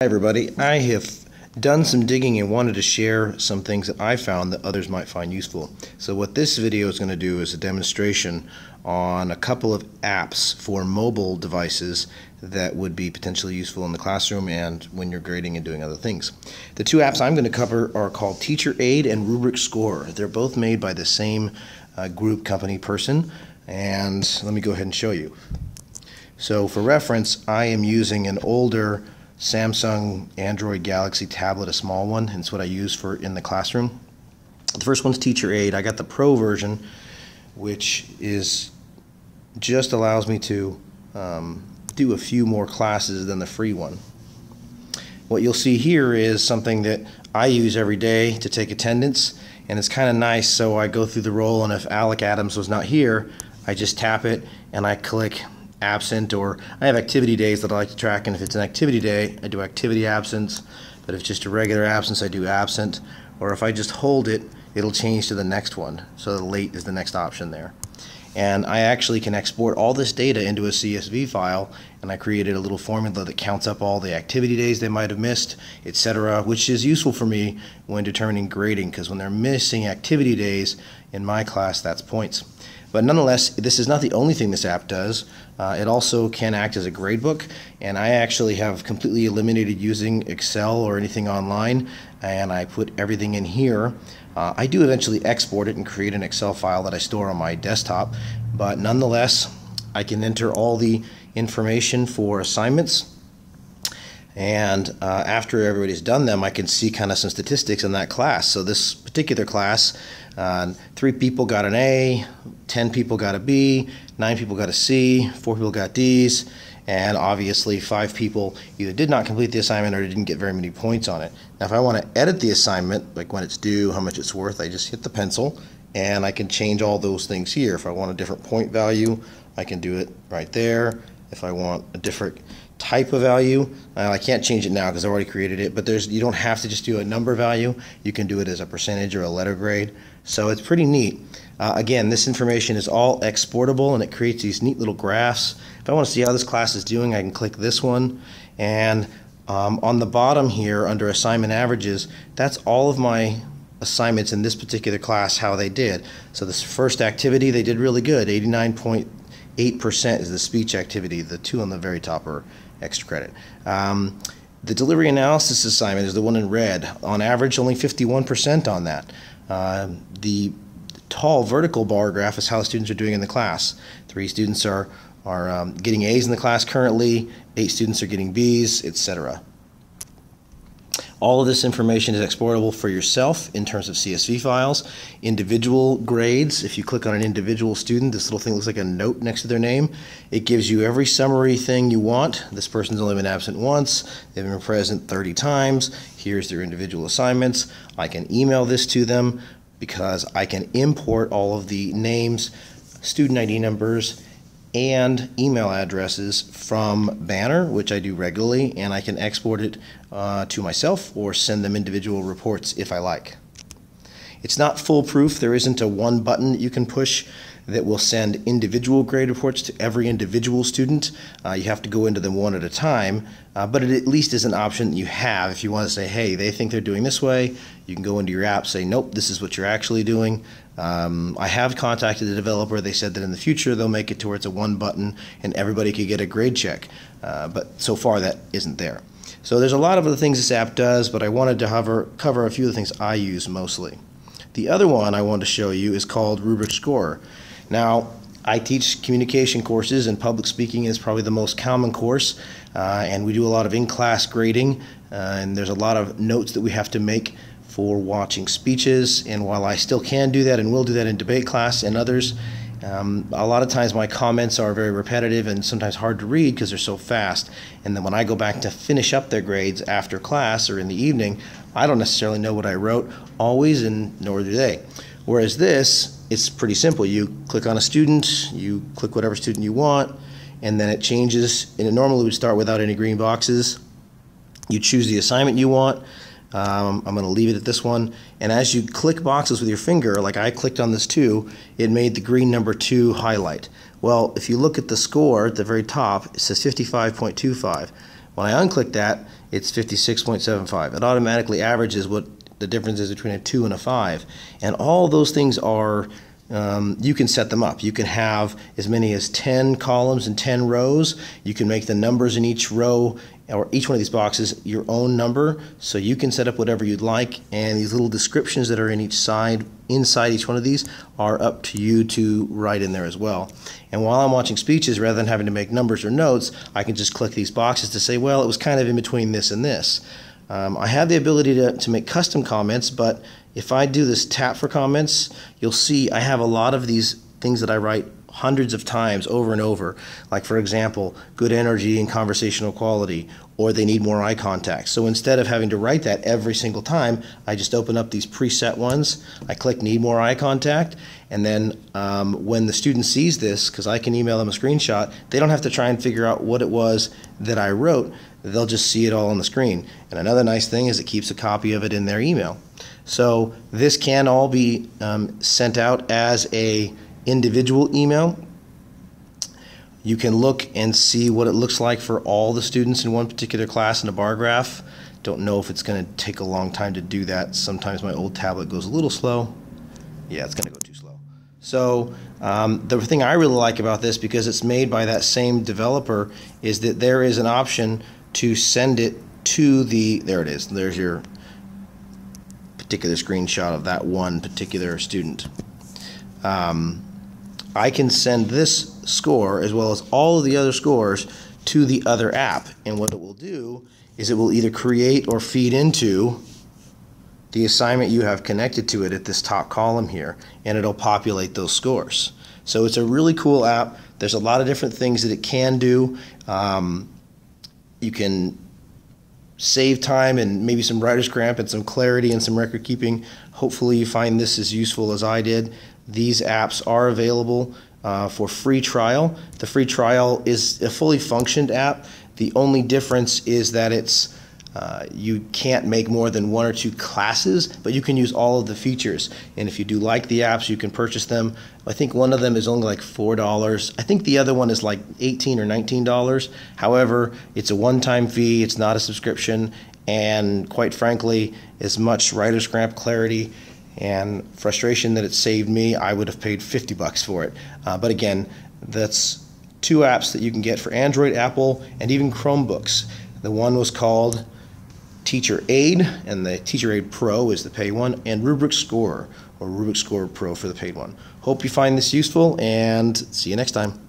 Hi everybody, I have done some digging and wanted to share some things that I found that others might find useful. So what this video is going to do is a demonstration on a couple of apps for mobile devices that would be potentially useful in the classroom and when you're grading and doing other things. The two apps I'm going to cover are called Teacher Aide and Rubric Score. They're both made by the same group company person, and let me go ahead and show you. So for reference, I am using an older Samsung Android Galaxy tablet, a small one, and it's what I use for in the classroom. The first one's Teacher Aide. I got the Pro version, which just allows me to do a few more classes than the free one. What you'll see here is something that I use every day to take attendance, and it's kind of nice. So I go through the roll, and if Alec Adams was not here, I just tap it and I click absent, or I have activity days that I like to track, and if it's an activity day, I do activity absence, but if it's just a regular absence, I do absent, or if I just hold it, it'll change to the next one, so the late is the next option there. And I actually can export all this data into a CSV file, and I created a little formula that counts up all the activity days they might have missed, etc., which is useful for me when determining grading, because when they're missing activity days in my class, that's points. But nonetheless, this is not the only thing this app does. It also can act as a gradebook, and I actually have completely eliminated using Excel or anything online, and I put everything in here. I do eventually export it and create an Excel file that I store on my desktop, but nonetheless, I can enter all the information for assignments, and after everybody's done them, I can see kind of some statistics in that class. So this particular class, 3 people got an A, 10 people got a B, 9 people got a C, 4 people got D's, and obviously 5 people either did not complete the assignment or didn't get very many points on it. Now if I want to edit the assignment, like when it's due, how much it's worth, I just hit the pencil and I can change all those things here. If I want a different point value, I can do it right there. If I want a different type of value, I can't change it now because I already created it, but you don't have to just do a number value. You can do it as a percentage or a letter grade. So it's pretty neat. Again, this information is all exportable, and it creates these neat little graphs. If I want to see how this class is doing, I can click this one, and on the bottom here under assignment averages, that's all of my assignments in this particular class, how they did. So this first activity, they did really good. 89.8% is the speech activity. The 2 on the very top are extra credit. The delivery analysis assignment is the one in red. On average, only 51% on that. The tall vertical bar graph is how the students are doing in the class. 3 students are getting A's in the class currently, 8 students are getting B's, etc. All of this information is exportable for yourself in terms of CSV files. Individual grades, if you click on an individual student, this little thing looks like a note next to their name. It gives you every summary thing you want. This person's only been absent once, they've been present 30 times. Here's their individual assignments. I can email this to them because I can import all of the names, student ID numbers, and email addresses from Banner, which I do regularly, and I can export it to myself or send them individual reports if I like. It's not foolproof. There isn't a one button that you can push that will send individual grade reports to every individual student. You have to go into them one at a time, but it at least is an option that you have. If you want to say, hey, they think they're doing this way, you can go into your app, say, nope, this is what you're actually doing. I have contacted the developer. They said that in the future they'll make it to where it's a one button and everybody could get a grade check, but so far that isn't there. So there's a lot of other things this app does, but I wanted to cover a few of the things I use mostly. The other one I wanted to show you is called Rubric Score. Now, I teach communication courses, and public speaking is probably the most common course, and we do a lot of in-class grading, and there's a lot of notes that we have to make for watching speeches, and while I still can do that and will do that in debate class and others, a lot of times my comments are very repetitive and sometimes hard to read because they're so fast, and then when I go back to finish up their grades after class or in the evening, I don't necessarily know what I wrote always, and nor do they. Whereas this, it's pretty simple. You click on a student, you click whatever student you want, and then it changes, and it normally would start without any green boxes. You choose the assignment you want. I'm going to leave it at this one, and as you click boxes with your finger, like I clicked on this 2, it made the green number 2 highlight. Well, if you look at the score at the very top, it says 55.25. When I unclick that, it's 56.75. It automatically averages what the difference is between a 2 and a 5. And all those things are, you can set them up. You can have as many as 10 columns and 10 rows. You can make the numbers in each row or each one of these boxes your own number, so you can set up whatever you'd like, and these little descriptions that are in each side, inside each one of these, are up to you to write in there as well. And while I'm watching speeches, rather than having to make numbers or notes, I can just click these boxes to say, well, it was kind of in between this and this. I have the ability to make custom comments, but if I do this tap for comments, you'll see I have a lot of these things that I write hundreds of times over and over, like for example, good energy and conversational quality, or they need more eye contact. So instead of having to write that every single time, I just open up these preset ones, I click need more eye contact, and then when the student sees this, because I can email them a screenshot, they don't have to try and figure out what it was that I wrote, they'll just see it all on the screen. And another nice thing is it keeps a copy of it in their email. So this can all be sent out as a individual email. You can look and see what it looks like for all the students in one particular class in a bar graph. Don't know if it's going to take a long time to do that. Sometimes my old tablet goes a little slow. Yeah, it's going to go too slow. So the thing I really like about this, because it's made by that same developer, is that there is an option to send it to the, there it is, there's your particular screenshot of that one particular student. I can send this score as well as all of the other scores to the other app, and what it will do is it will either create or feed into the assignment you have connected to it at this top column here, and it'll populate those scores. So it's a really cool app. There's a lot of different things that it can do. You can save time and maybe some writer's cramp and some clarity and some record keeping. Hopefully you find this as useful as I did. These apps are available for free trial. The free trial is a fully functioned app. The only difference is that it's you can't make more than 1 or 2 classes, but you can use all of the features. And if you do like the apps, you can purchase them. I think one of them is only like $4. I think the other one is like $18 or $19. However, it's a one-time fee. It's not a subscription. And quite frankly, as much writer's cramp, clarity, and frustration that it saved me, I would have paid $50 for it. But again, that's 2 apps that you can get for Android, Apple, and even Chromebooks. The one was called Teacher Aide, and the Teacher Aide Pro is the paid one, and Rubric Score, or Rubric Score Pro for the paid one. Hope you find this useful, and see you next time.